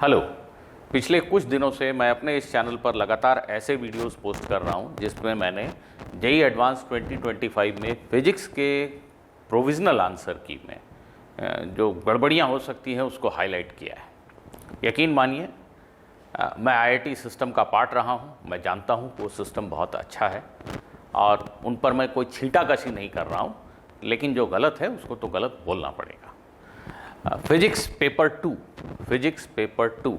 Hello. पिछले कुछ दिनों से मैं अपने इस चैनल पर लगातार ऐसे वीडियोस पोस्ट कर रहा हूं जिसमें मैंने जेईई एडवांस 2025 में फिजिक्स के प्रोविजनल आंसर की में जो गड़बड़ियां हो सकती हैं उसको हाईलाइट किया है। यकीन मानिए, मैं आईआईटी सिस्टम का पार्ट रहा हूं, मैं जानता हूं वो सिस्टम बहुत अच्छा है और उन पर मैं कोई छींटाकशी नहीं कर रहा हूं, लेकिन जो गलत है उसको तो गलत बोलना पड़ेगा। फिजिक्स पेपर 2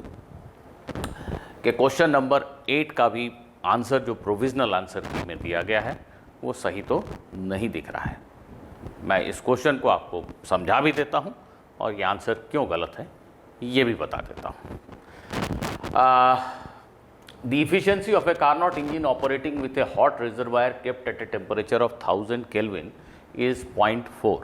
के क्वेश्चन नंबर 8 का भी आंसर जो प्रोविजनल आंसर की में दिया गया है वो सही तो नहीं दिख रहा है। मैं इस क्वेश्चन को आपको समझा भी देता हूं और ये आंसर क्यों गलत है ये भी बता देता हूं। The efficiency of A Carnot engine operating with A hot reservoir kept at a temperature of 1000 Kelvin is 0.4.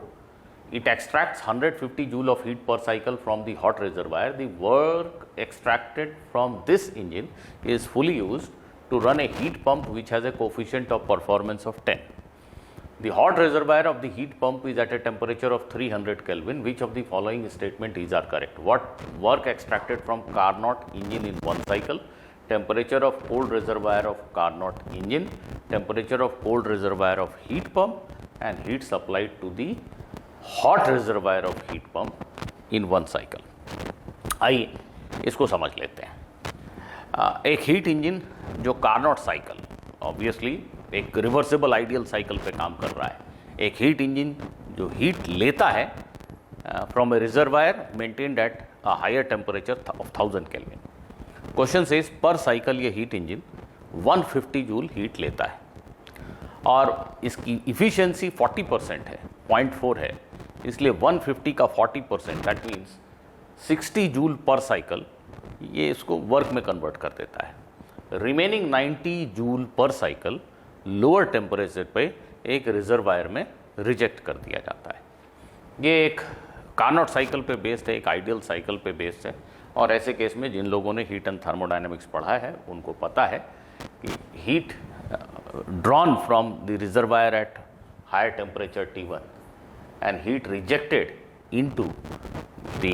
It extracts 150 joule of heat per cycle from the hot reservoir. The work extracted from this engine is fully used to run a heat pump which has a coefficient of performance of 10. The hot reservoir of the heat pump is at a temperature of 300 Kelvin. Which of the following statements are correct? What work extracted from Carnot engine in one cycle? Temperature of cold reservoir of Carnot engine, temperature of cold reservoir of heat pump, and heat supplied to the hot reservoir of heat pump in one cycle. आइए इसको समझ लेते हैं। एक heat engine जो Carnot cycle, obviously एक reversible ideal cycle पे काम कर रहा है। एक हीट इंजन जो हीट लेता है from a reservoir maintained at a higher temperature of 1000 Kelvin। Question says per cycle ये हीट इंजन 150 जूल हीट लेता है और इसकी इफिशियंसी 40% है, 0.4 है, इसलिए 150 का 40% दैट मीन्स 60 जूल पर साइकिल ये इसको वर्क में कन्वर्ट कर देता है। रिमेनिंग 90 जूल पर साइकिल लोअर टेम्परेचर पे एक रिजर्वायर में रिजेक्ट कर दिया जाता है। ये एक कार्नोट साइकिल पे बेस्ड है, एक आइडियल साइकिल पे बेस्ड है और ऐसे केस में जिन लोगों ने हीट एंड थर्मोडायनेमिक्स पढ़ा है उनको पता है कि heat drawn from the reservoir at higher temperature T1 and heat rejected into the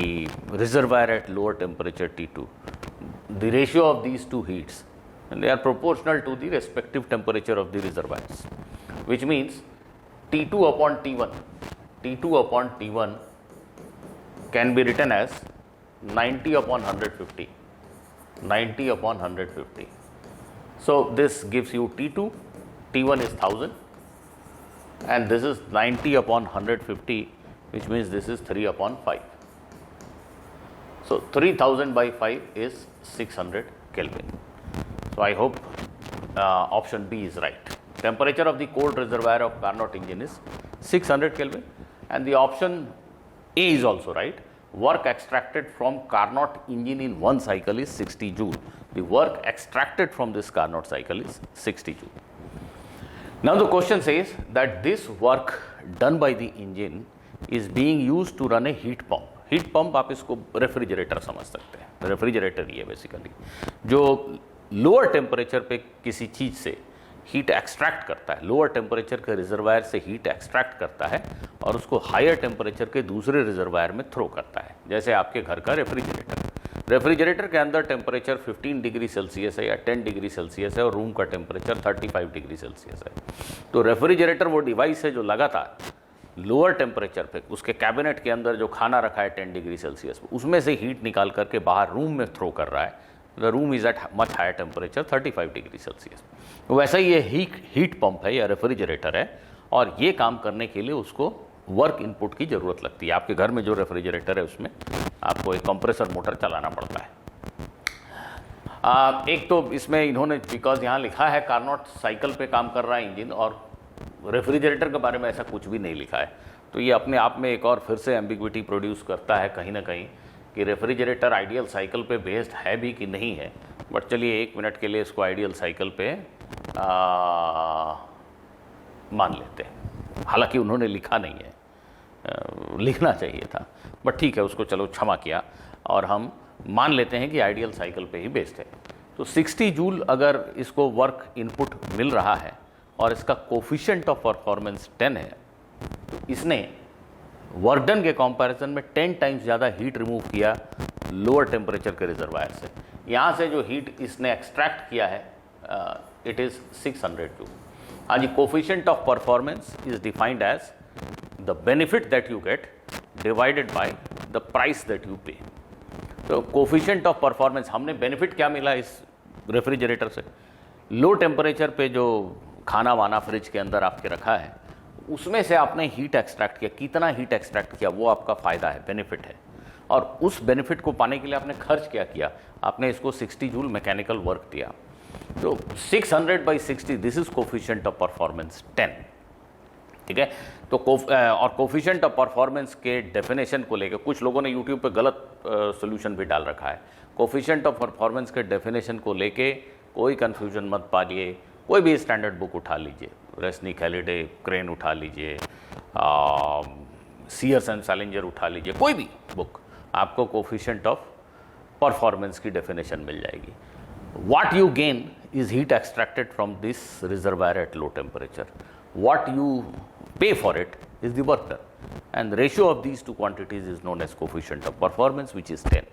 reservoir at lower temperature T2, the ratio of these two heats, and they are proportional to the respective temperature of the reservoirs, which means T2 upon T1 can be written as 90 upon 150, 90 upon 150. So this gives you T2, T1 is 1000 and this is 90 upon 150, which means this is 3 upon 5. So 3000 by 5 is 600 Kelvin. So I hope option B is right. Temperature of the cold reservoir of Carnot engine is 600 Kelvin and the option A is also right. Work extracted from Carnot engine in one cycle is 60 joule. The work extracted from this Carnot cycle is 60 joule. Now the question says that this work done by the engine is being used to run a heat pump. Heat pump आप इसको refrigerator समझ सकते हैं। Refrigerator ही है basically, जो lower temperature पे किसी चीज़ से हीट एक्सट्रैक्ट करता है, लोअर टेम्परेचर के रिजर्वायर से हीट एक्सट्रैक्ट करता है और उसको हायर टेम्परेचर के दूसरे रिजर्वायर में थ्रो करता है। जैसे आपके घर का रेफ्रिजरेटर के अंदर टेम्परेचर 15 डिग्री सेल्सियस है या 10 डिग्री सेल्सियस है और रूम का टेम्परेचर 35 डिग्री सेल्सियस है। तो रेफ्रिजरेटर वो डिवाइस है जो लगातार लोअर टेम्परेचर पे उसके कैबिनेट के अंदर जो खाना रखा है 10 डिग्री सेल्सियस उसमें से हीट निकाल करके बाहर रूम में थ्रो कर रहा है। The room is at much higher temperature 35 degree Celsius. वैसा ही ये हीट पंप है या रेफ्रिजरेटर है और ये काम करने के लिए उसको वर्क इनपुट की ज़रूरत लगती है। आपके घर में जो रेफ्रिजरेटर है उसमें आपको एक कंप्रेसर मोटर चलाना पड़ता है। एक तो इसमें इन्होंने, बिकॉज यहाँ लिखा है कार्नोट साइकिल पे काम कर रहा है इंजन और रेफ्रिजरेटर के बारे में ऐसा कुछ भी नहीं लिखा है, तो ये अपने आप में एक और फिर से एम्बिग्विटी प्रोड्यूस करता है कहीं ना कहीं कि रेफ्रिजरेटर आइडियल साइकिल पे बेस्ड है भी कि नहीं है। बट चलिए 1 मिनट के लिए इसको आइडियल साइकिल पे मान लेते हैं। हालांकि उन्होंने लिखा नहीं है, लिखना चाहिए था, बट ठीक है, उसको चलो क्षमा किया और हम मान लेते हैं कि आइडियल साइकिल पे ही बेस्ड है। तो 60 जूल अगर इसको वर्क इनपुट मिल रहा है और इसका कोफिशिएंट ऑफ परफॉर्मेंस 10 है, तो इसने वर्क डन के कंपैरिजन में 10 टाइम्स ज़्यादा हीट रिमूव किया लोअर टेम्परेचर के रिजर्वायर से। यहाँ से जो हीट इसने एक्सट्रैक्ट किया है इट इज़ 600 जूल। हाँ जी, coefficient of performance is defined as the benefit that you get divided by the price that you pay. तो कोफिशिएंट ऑफ परफॉर्मेंस, हमने बेनिफिट क्या मिला इस रेफ्रिजरेटर से? लो टेम्परेचर पे जो खाना वाना फ्रिज के अंदर आपके रखा है उसमें से आपने हीट एक्सट्रैक्ट किया, कितना हीट एक्सट्रैक्ट किया वो आपका फ़ायदा है, बेनिफिट है। और उस बेनिफिट को पाने के लिए आपने खर्च क्या किया? आपने इसको 60 जूल मैकेनिकल वर्क दिया। तो 600/60 this is coefficient of performance 10, ठीक है। तो और कोफिशिएंट ऑफ परफॉर्मेंस के डेफिनेशन को लेकर कुछ लोगों ने यूट्यूब पे गलत सोल्यूशन भी डाल रखा है। कोफिशिएंट ऑफ परफॉर्मेंस के डेफिनेशन को लेके कोई कन्फ्यूजन मत पालिए, कोई भी स्टैंडर्ड बुक उठा लीजिए, रेस्निक, हैलिडे, क्रेन उठा लीजिए, सीयर्स एंड सैलिंजर उठा लीजिए, कोई भी बुक, आपको कोफिशिएंट ऑफ परफॉर्मेंस की डेफिनेशन मिल जाएगी। What you gain is heat extracted from this reservoir at low temperature. What you pay for it is the work done, and the ratio of these two quantities is known as coefficient of performance, which is 10.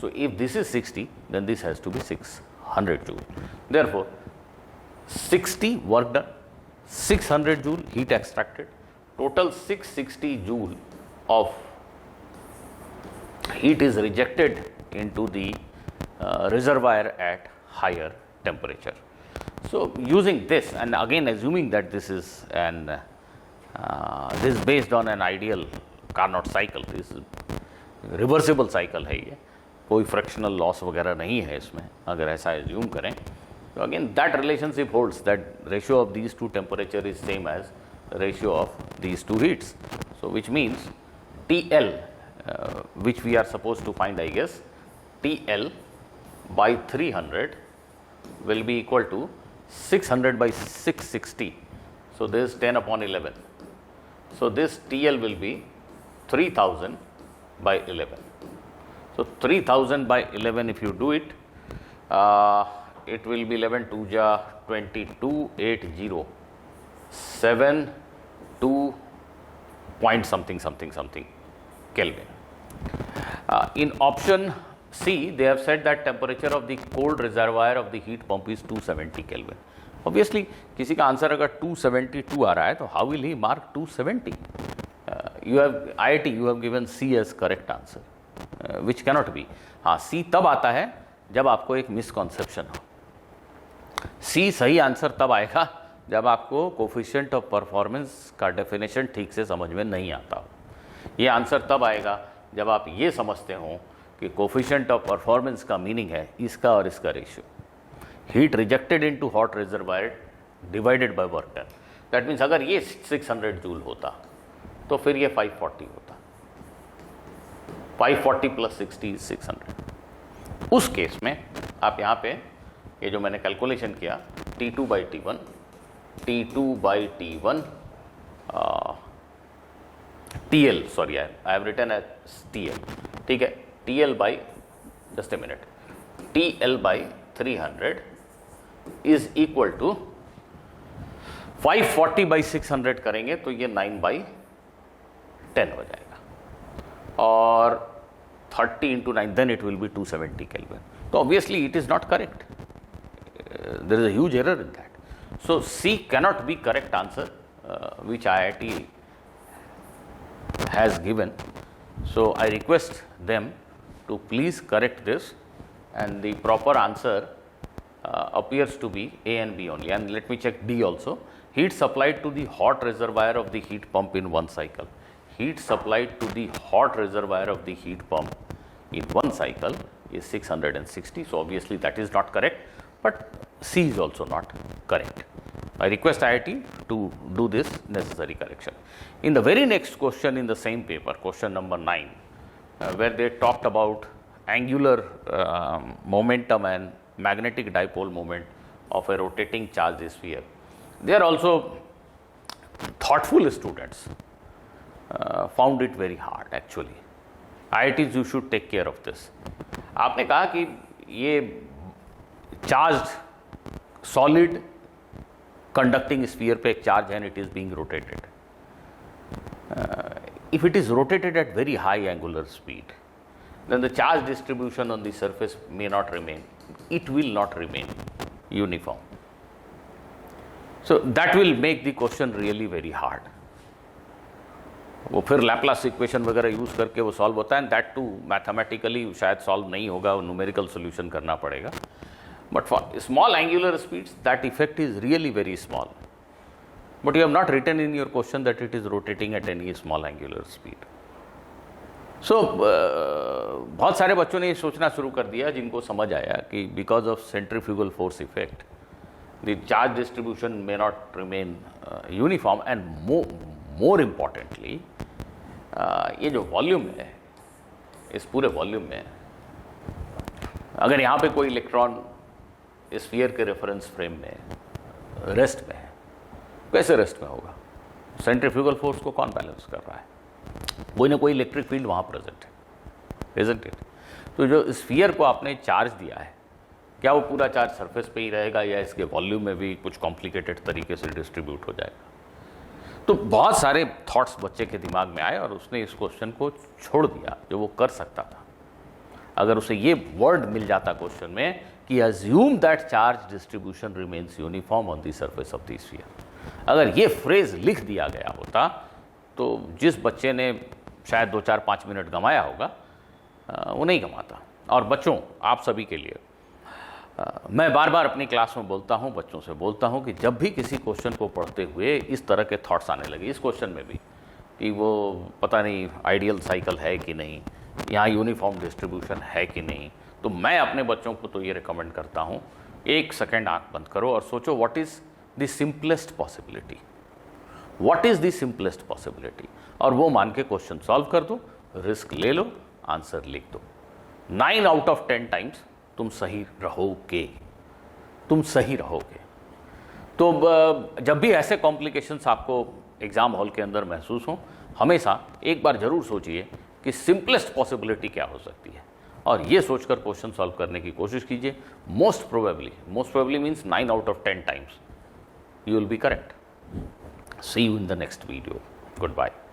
So if this is 60, then this has to be 600 joule. Therefore 60 work done, 600 joule heat extracted, total 660 joule of heat is rejected into the reservoir at higher temperature. So using this, and again assuming that this is based on an ideal Carnot cycle, this is reversible cycle है, ये कोई fractional loss वगैरह नहीं है इसमें, अगर ऐसा assume करें तो again that relationship holds, that ratio of these two temperature is same as ratio of these two heats. So which means TL, which we are supposed to find, I guess, TL by 300 will be equal to 600/660. So this is 10/11. So this TL will be 3000/11. So 3000/11, if you do it, it will be 11 2 ja 2280 72 point something Kelvin. In option C, they have said that temperature of the cold reservoir of the heat pump is 270 Kelvin. Obviously, किसी का answer अगर 272 आ रहा है तो how will he mark 270? You have IIT, you have given C as correct answer, which cannot be. हाँ, C तब आता है जब आपको एक मिसकॉन्सेप्शन हो। C सही आंसर तब आएगा जब आपको कोफिशिएंट ऑफ परफॉर्मेंस का डेफिनेशन ठीक से समझ में नहीं आता हो। ये आंसर तब आएगा जब आप ये समझते हो कि कोफिशिएंट ऑफ परफॉर्मेंस का मीनिंग है इसका और इसका ratio, heat rejected into hot reservoir divided by work done. That means अगर ये 600 जूल होता तो फिर ये 540 होता, 540 + 60 = 600। उस केस में आप यहाँ पे ये जो मैंने कैलकुलेशन किया T2/T1 TL, sorry I have written as TL, ठीक है। TL by, just a minute, TL by 300 is equal to 540/600 करेंगे तो ये 9/10 हो जाएगा, और 30 × 9 then it will be 270 Kelvin. So obviously it is not correct. There is a huge error in that. So C cannot be correct answer which IIT has given. So I request them to please correct this, and the proper answer appears to be A and B only. And let me check D also. Heat supplied to the hot reservoir of the heat pump in one cycle. Heat supplied to the hot reservoir of the heat pump in one cycle is 660. So obviously that is not correct, but C is also not correct. I request IIT to do this necessary correction. In the very next question in the same paper, question number 9, where they talked about angular momentum and magnetic dipole moment of a rotating charged sphere. They are also thoughtful students, found it very hard actually. IITs, you should take care of this. आपने कहा कि ये charged solid conducting sphere पे एक charge है and it is being rotated. If it is rotated at very high angular speed, then the charge distribution on the surface may not remain. It will not remain uniform. So that will make the question really very hard. वो फिर Laplace equation वगैरह use करके वो solve होता है, and that too mathematically शायद solve नहीं होगा, न्यूमेरिकल सोल्यूशन करना पड़ेगा. But for small angular speeds that effect is really very small. But you have not written in your question that it is rotating at any small angular speed. So बहुत सारे बच्चों ने ये सोचना शुरू कर दिया जिनको समझ आया कि because of centrifugal force effect the charge distribution may not remain uniform, and more importantly ये जो वॉल्यूम है, इस पूरे वॉल्यूम में अगर यहाँ पे कोई इलेक्ट्रॉन स्फीयर के रेफरेंस फ्रेम में रेस्ट में है, कैसे रेस्ट में होगा? सेंट्रीफ्यूगल फोर्स को कौन बैलेंस कर रहा है? कोई ना कोई इलेक्ट्रिक फील्ड वहाँ प्रेजेंट है, इजंट इट? तो जो स्फीयर को आपने चार्ज दिया है, क्या वो पूरा चार्ज सरफेस पे ही रहेगा या इसके वॉल्यूम में भी कुछ कॉम्प्लिकेटेड तरीके से डिस्ट्रीब्यूट हो जाएगा? तो बहुत सारे थॉट्स बच्चे के दिमाग में आए और उसने इस क्वेश्चन को छोड़ दिया जो वो कर सकता था. अगर उसे ये वर्ड मिल जाता क्वेश्चन में कि assume that charge distribution remains uniform on the surface of the sphere, अगर ये फ्रेज लिख दिया गया होता तो जिस बच्चे ने शायद 2-4-5 मिनट गंवाया होगा वो नहीं गंवाता. और बच्चों, आप सभी के लिए मैं बार बार अपनी क्लास में बोलता हूँ, बच्चों से बोलता हूँ कि जब भी किसी क्वेश्चन को पढ़ते हुए इस तरह के थॉट्स आने लगे, इस क्वेश्चन में भी कि वो पता नहीं आइडियल साइकिल है कि नहीं, यहाँ यूनिफॉर्म डिस्ट्रीब्यूशन है कि नहीं, तो मैं अपने बच्चों को तो ये रिकमेंड करता हूँ, 1 सेकेंड आँख बंद करो और सोचो what is the simplest possibility, what is the simplest possibility, और वो मान के क्वेश्चन सॉल्व कर दो, रिस्क ले लो, आंसर लिख दो. 9 आउट ऑफ 10 टाइम्स तुम सही रहोगे, तुम सही रहोगे. तो जब भी ऐसे कॉम्प्लिकेशंस आपको एग्ज़ाम हॉल के अंदर महसूस हो, हमेशा एक बार ज़रूर सोचिए कि सिंपलेस्ट पॉसिबिलिटी क्या हो सकती है, और ये सोचकर क्वेश्चन सॉल्व करने की कोशिश कीजिए. Most probably means 9 out of 10 times you will be correct. See you in the next video. Goodbye.